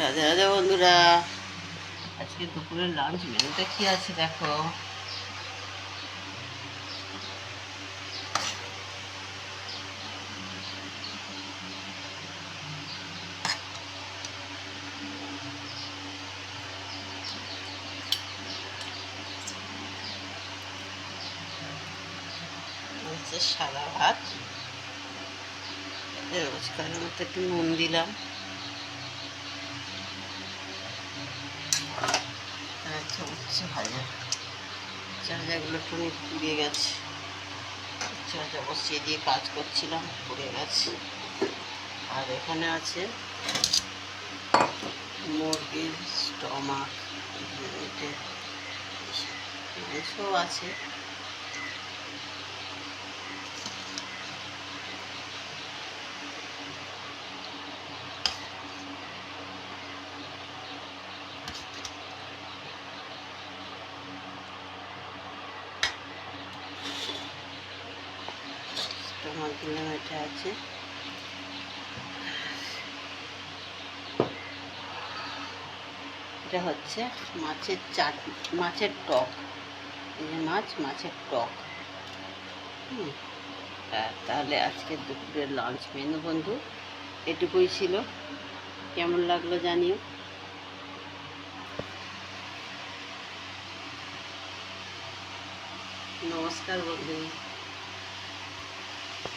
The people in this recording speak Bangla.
রাধে রাধে বন্ধুরা, আজকে দুপুরের লাঞ্চ মেনুটা কি আছে দেখো। হচ্ছে সাদা ভাত, রোজকারের মতো একটু নুন দিলাম, আচ্ছা উচ্ছে ভাজা, চাজাগুলো একটু পুড়িয়ে গেছে, চাজা বসিয়ে দিয়ে কাজ করছিলাম, পুড়ে গেছে। আর এখানে আছে মুরগির স্টমাক, মাংসও আছে। স্টমাক দিলাম, এটা আছে। এটা হচ্ছে মাছের চাটনি, মাছের টক। এই যে মাছের টক। তাহলে আজকে দুপুরের লাঞ্চ মেনু বন্ধু এটুকুই ছিল। কেমন লাগলো জানিও। নমস্কার বন্ধু।